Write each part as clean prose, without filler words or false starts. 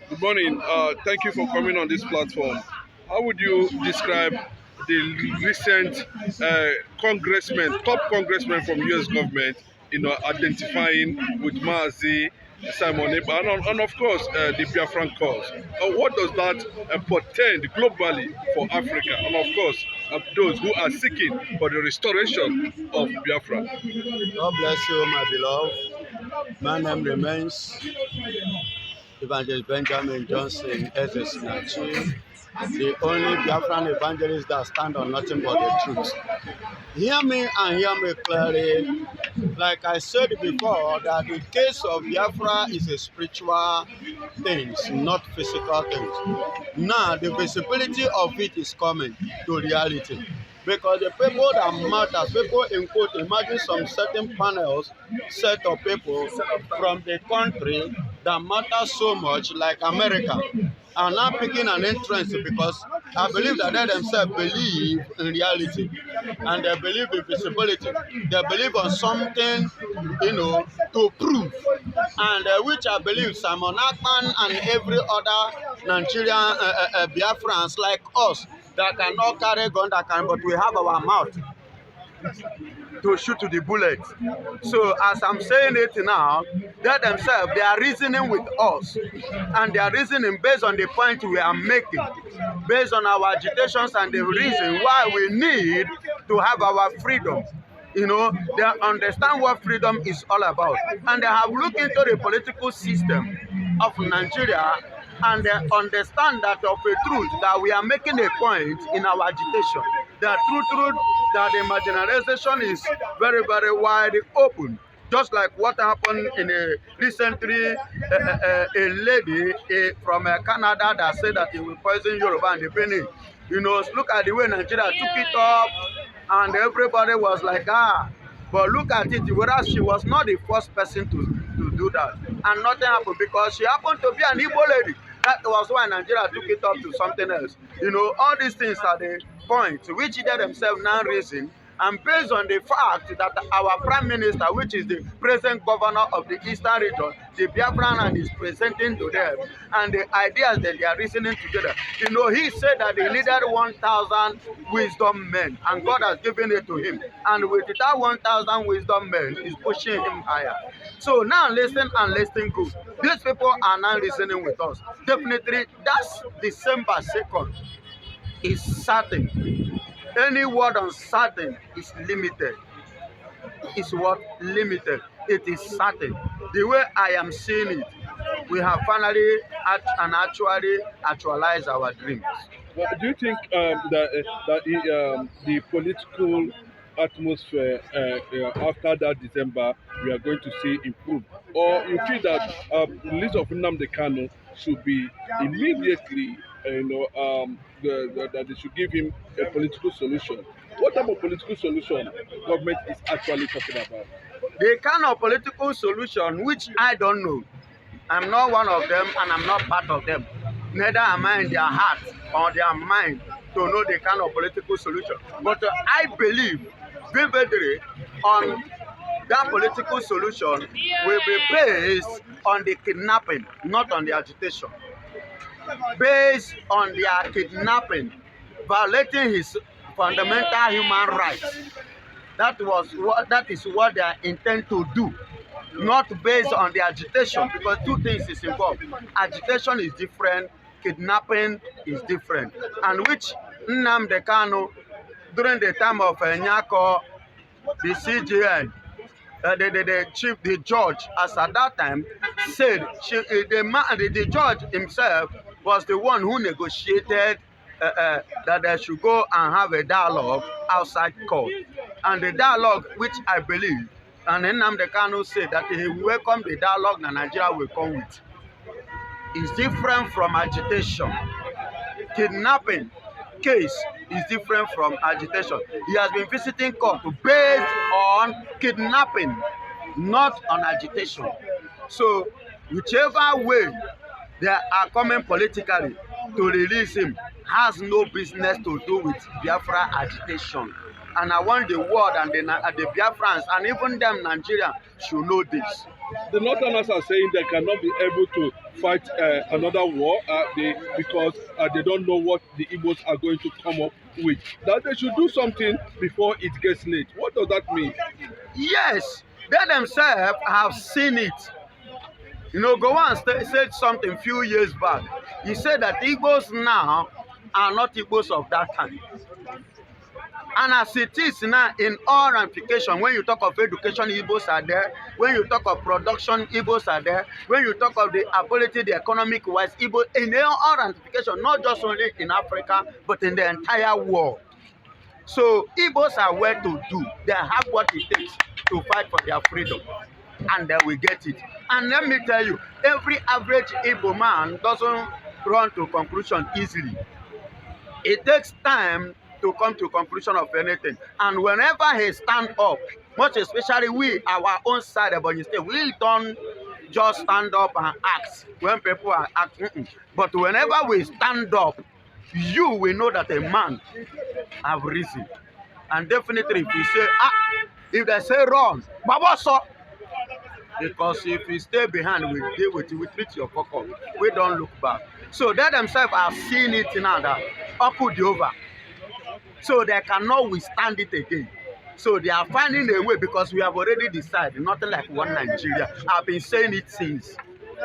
Good morning. Thank you for coming on this platform. How would you describe the recent top congressman from U.S. government, identifying with Mazi Simon Ekpa, and of course the Biafran cause? What does that portend globally for Africa, and of course those who are seeking for the restoration of Biafra? God bless you, my beloved. My name remains Evangelist Benjamin Johnson Ezesinachi, the only Biafran evangelist that stand on nothing but the truth. Hear me and hear me clearly. Like I said before, that the case of Biafra is a spiritual thing, not physical things. Now, the visibility of it is coming to reality. Because the people that matter, people in quote, imagine some certain panels, set of people from the country that matter so much, like America, are now picking an entrance because I believe that they themselves believe in reality and they believe in visibility. They believe on something, to prove. And which I believe Simon Akpan and every other Nigerian Biafrans like us that cannot carry gun, but we have our mouth to shoot to the bullet. So as I'm saying it now, they themselves, they are reasoning with us. And they are reasoning based on the point we are making, based on our agitations and the reason why we need to have our freedom. They understand what freedom is all about. And they have looked into the political system of Nigeria and they understand that of a truth that we are making a point in our agitation. The truth that the marginalization is very, very wide open. Just like what happened in recently, a lady from Canada that said that he will poison Yoruba and the Benin. Look at the way Nigeria took it up, and everybody was like, But look at it, whereas she was not the first person to do that. And nothing happened because she happened to be an Igbo lady. That was why Nigeria took it up to something else. All these things are the points which they themselves now raising. And based on the fact that our Prime Minister, which is the present governor of the Eastern region, the Biafran, is presenting to them, and the ideas that they are reasoning together. He said that he needed 1,000 wisdom men, and God has given it to him. And with that 1,000 wisdom men, is pushing him higher. So now listen and listen good. These people are now listening with us. Definitely, that's December 2nd. Is certain. Any word uncertain is limited. Is what? Limited. It is certain. The way I am seeing it, we have finally actually actualized our dreams. Well, do you think that the political atmosphere after that December we are going to see improve, or you feel that the list of Nnamdi Kanu should be immediately, that they should give him a political solution? What type of political solution government is actually talking about? The kind of political solution which I don't know. I'm not one of them and I'm not part of them. Neither am I in their heart or their mind to know the kind of political solution. But I believe vividly on that political solution will be based on the kidnapping, not on the agitation. Based on their kidnapping, violating his fundamental human rights. That is what they intend to do. Not based on the agitation, because two things is involved. Agitation is different, kidnapping is different. And which Nnamdi Kanu, during the time of Nyako, the CGN, the judge, as at that time, said the judge himself was the one who negotiated that they should go and have a dialogue outside court. And the dialogue, which I believe, and Nnamdi Kanu said that he welcomed the dialogue that Nigeria will come with, is different from agitation. Kidnapping case is different from agitation. He has been visiting court based on kidnapping, not on agitation. So whichever way they are coming politically to release him has no business to do with Biafra agitation. And I want the world and the Biafrans and even them Nigerians should know this. The Northerners are saying they cannot be able to fight another war because they don't know what the Igbos are going to come up with. That they should do something before it gets late. What does that mean? Yes, they themselves have seen it. You know, Gowon said something few years back. He said that Igbos now are not Igbos of that time. And as it is now in all ramifications, when you talk of education, Igbos are there. When you talk of production, Igbos are there. When you talk of the ability, the economic wise, Igbos, in all ramifications, not just only in Africa, but in the entire world. So Igbos are well to do. They have what it takes to fight for their freedom. And they will get it. And let me tell you, every average Igbo man doesn't run to conclusion easily. It takes time to come to conclusion of anything. And whenever he stand up, much especially we, our own side of Ebonyi State, we don't just stand up and act when people are acting. But whenever we stand up, you will know that a man have risen. And definitely if we say, if they say run, but what's up? Because if you stay behind, we deal with you, we treat your cock up. We don't look back. So they themselves are seeing it now that up over. So they cannot withstand it again. So they are finding a way because we have already decided nothing like one Nigeria. I've been saying it since.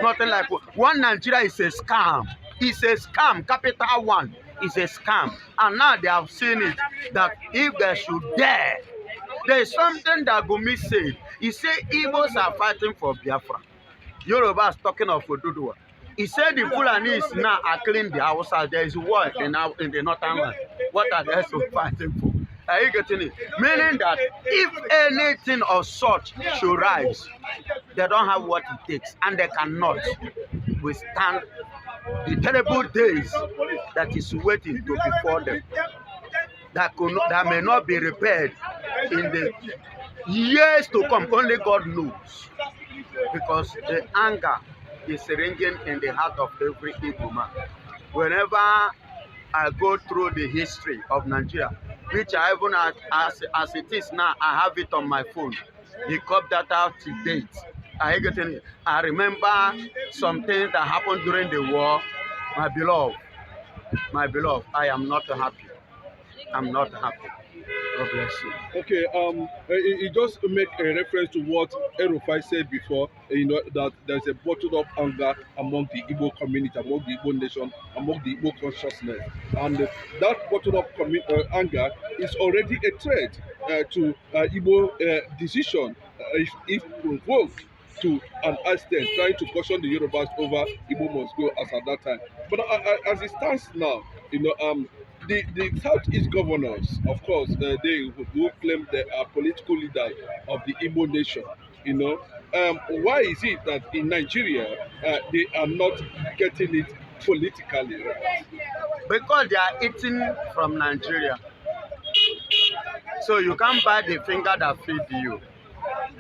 Nothing like one Nigeria is a scam. It's a scam. Capital One is a scam. And now they have seen it that if they should dare, there is something that Gumi said. He said Igbos are fighting for Biafra. Yoruba is talking of Oduduwa. He said the Fulanis now are killing the Hausa. There is war in the northern land. What are they so fighting for? Are you getting it? Meaning that if anything of such should rise, they don't have what it takes and they cannot withstand the terrible days that is waiting to befall them. That may not be repaired in the years to come. Only God knows. Because the anger is ringing in the heart of every Igbo man. Whenever I go through the history of Nigeria, which I even as it is now, I have it on my phone. He copied that out to date. I remember some things that happened during the war. My beloved, I am not happy. I'm not happy. God bless you. Okay, it just make a reference to what Erufai said before, that there's a bottled up anger among the Igbo community, among the Igbo nation, among the Igbo consciousness. And that bottled up anger is already a threat to Igbo decision, if provoked to an extent, trying to caution the Yorubas over Igbo must go as at that time. But as it stands now, the Southeast governors, of course, they who claim they are political leaders of the Igbo nation. Why is it that in Nigeria they are not getting it politically right? Because they are eating from Nigeria. So you can't buy the finger that feeds you.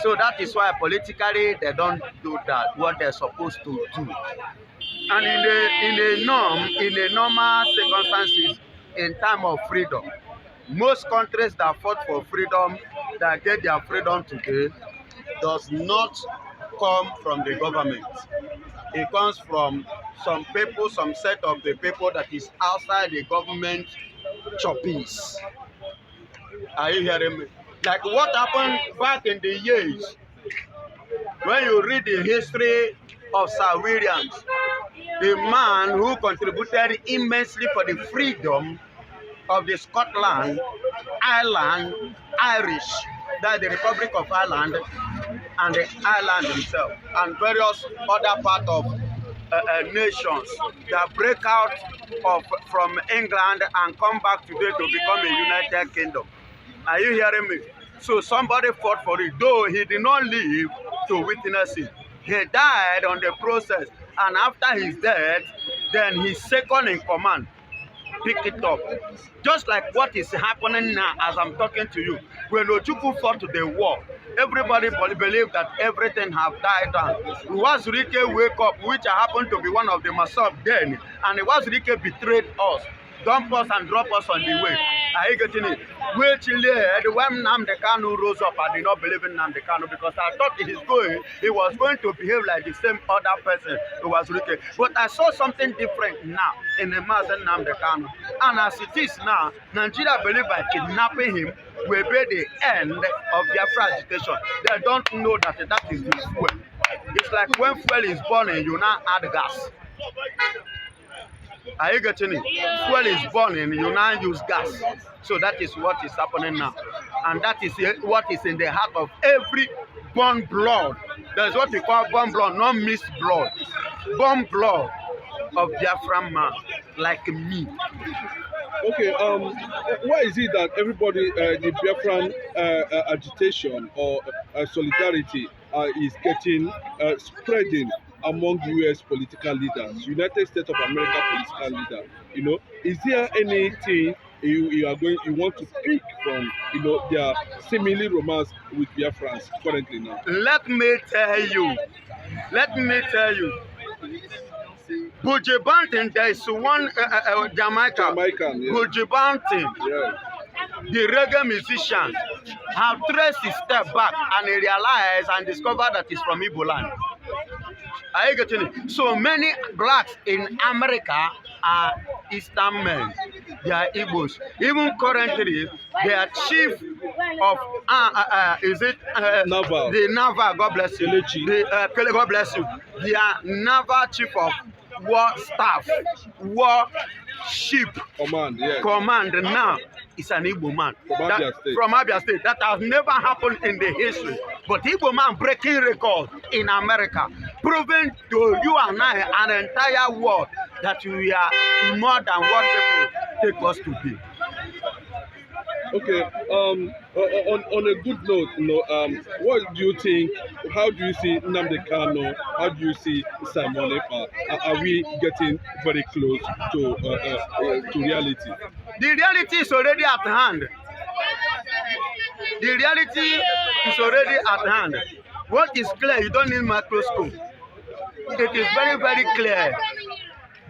So that is why politically they don't do that, what they're supposed to do. And in a normal circumstances, in time of freedom, most countries that fought for freedom, that get their freedom today, does not come from the government. It comes from some people, some set of the people that is outside the government choppies. Are you hearing me? Like what happened back in the years when you read the history of Sir Williams, the man who contributed immensely for the freedom of the Scotland, Ireland, Irish, that the Republic of Ireland, and the Ireland himself, and various other parts of nations that break out from England and come back today to become a United Kingdom. Are you hearing me? So somebody fought for it, though he did not live to witness it. He died on the process, and after his death, then his second in command picked it up. Just like what is happening now as I'm talking to you. When Ojukwu fought the war, everybody believed that everything have died down. Wazirike wake up, which happened to be one of the Masop then, and Wazirike betrayed us. dump us and drop us on the way. Are you getting it? Which led when Nnamdi Kanu rose up, I did not believe in Nnamdi Kanu because I thought he was going to behave like the same other person who was wicked. But I saw something different now in the man Nnamdi Kanu. And as it is now, Nigeria believe by kidnapping him will be the end of Biafra agitation. They don't know that that is the fuel. It's like when fuel is burning, you now add gas. Are you getting it? Fuel is burning, you now use gas. So that is what is happening now. And that is what is in the heart of every born blood. That's what we call born blood, not mixed blood. Born blood of Biafra man, like me. Okay, why is it that everybody, the Biafran agitation or solidarity is getting spreading among U.S. political leaders, United States of America political leaders? You know, is there anything you want to pick from, you know, their seemingly romance with Biafrans currently now? Let me tell you. Buju Banton, there is one Jamaican, Yeah. Buju Banton, Yeah. the reggae musician, have traced his step back and he realized and discovered that he's from Igbo land. Are you getting it? So many blacks in America are Eastern men. They are Igbos. Even currently, their chief of Naval. the Naval, God bless you. God bless you. Their Naval chief of war staff, war ship Command, yes. command now is an Igbo man From Abia State. That has never happened in the history. But Igbo man breaking record in America, proving to you and I an entire world that we are more than what people take us to be. Okay. On a good note, you know, what do you think? How do you see Nnamdi Kanu? How do you see Simon Ekpa? Are we getting very close to reality? The reality is already at hand. The reality is already at hand. What is clear, you don't need microscope. It is very, very clear.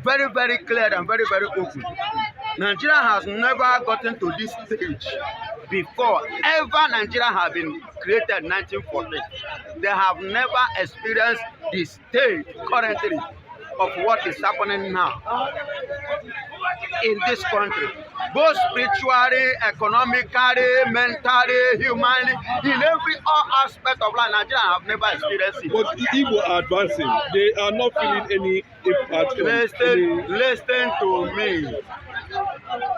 Very, very clear and very, very open. Nigeria has never gotten to this stage before. Ever Nigeria has been created in 1940. They have never experienced the stage currently of what is happening now in this country. Both spiritually, economically, mentally, humanly, in every all aspect of life, Nigeria have never experienced it. But the Igbo are advancing. They are not feeling any impact. Listen to me.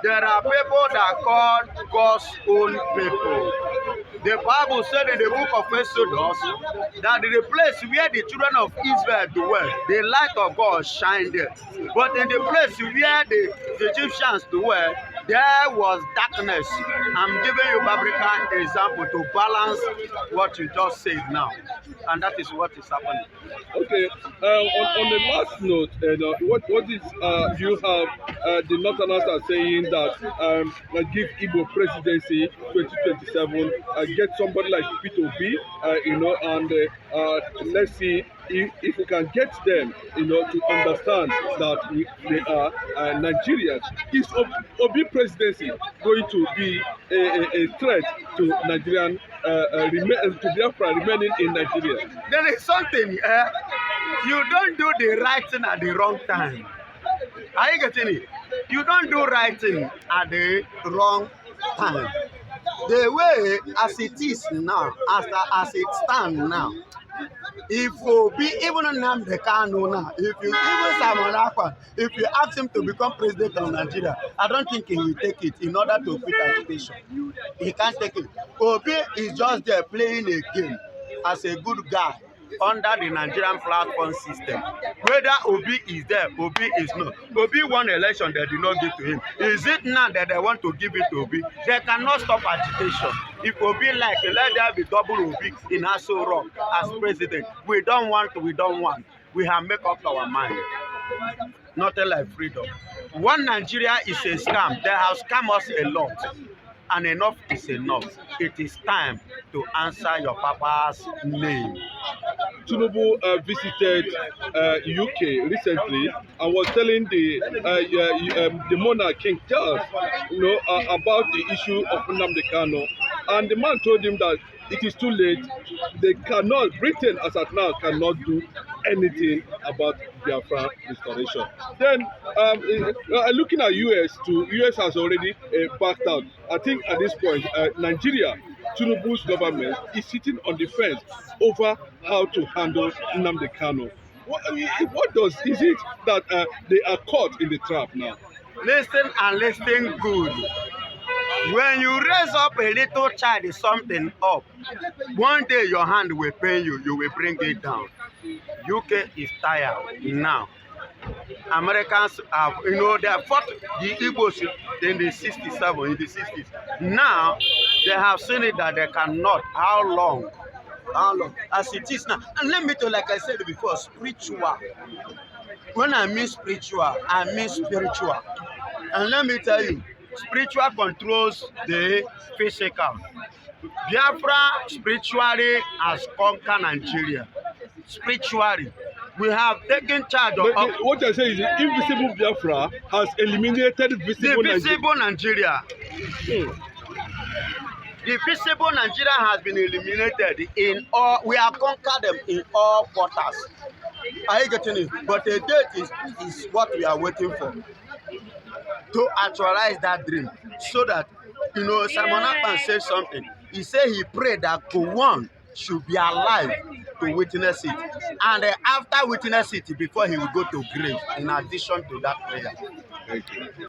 There are people that call God's own people. The Bible said in the book of Exodus that in the place where the children of Israel dwell, the light of God shined there. But in the place where the Egyptians dwell, there was darkness. I'm giving you biblical example to balance what you just said now. And that is what is happening. Okay. On the last note, what is you have the Northerners are saying that give Igbo presidency 2027, get somebody like Peter Obi, you know, and let's see if we can get them, you know, to understand that they are Nigerians. Is Obi presidency going to be a threat to Nigerian to Biafra remaining in Nigeria? There is something, you don't do the right thing at the wrong time. Are you getting it? You don't do right thing at the wrong time. The way as it is now, as it stands now, if you be even Nnamdi Kanu now, if you even Simon Ekpa, if you ask him to become president of Nigeria, I don't think he will take it in order to quit agitation. He can't take it. Obi is just there playing a game as a good guy under the Nigerian platform system. Whether Obi is there, Obi is not. Obi won election, they did not give to him. Is it now that they want to give it to Obi? They cannot stop agitation. If Obi like, let there be double Obi in Aso Rock as president. We don't want. We have made up our mind. Nothing like freedom. One Nigeria is a scam. They have scammed us a lot. And enough is enough. It is time to answer your papa's name. Tinubu visited UK recently and was telling the monarch King Charles, about the issue of Nnamdi Kanu, and the man told him that it is too late. They cannot. Britain, as at now, cannot do anything about Biafra restoration. Then, looking at US too, US has already backed out. I think at this point, Nigeria, Tinubu's government is sitting on the fence over how to handle Nnamdi Kanu. What does is it that they are caught in the trap now? Listen and listen good. When you raise up a little child, something up, one day your hand will pain you, you will bring it down. UK is tired now. Americans have, they have fought the Igbos in the 67, in the 60s. Now, they have seen it that they cannot. How long? How long? As it is now. And let me tell you, like I said before, spiritual. When I mean spiritual, I mean spiritual. And let me tell you, spiritual controls the physical. Biafra spiritually has conquered Nigeria. Spiritually, we have taken charge of. What I say is, the invisible Biafra has eliminated visible Nigeria. The visible Nigeria has been eliminated in all. We have conquered them in all quarters. Are you getting it? But the date is what we are waiting for to actualize that dream, so that Simon Akpan said something. He said he prayed that Gowon should be alive to witness it, and after witness it, before he will go to grave. In addition to that prayer. Thank you.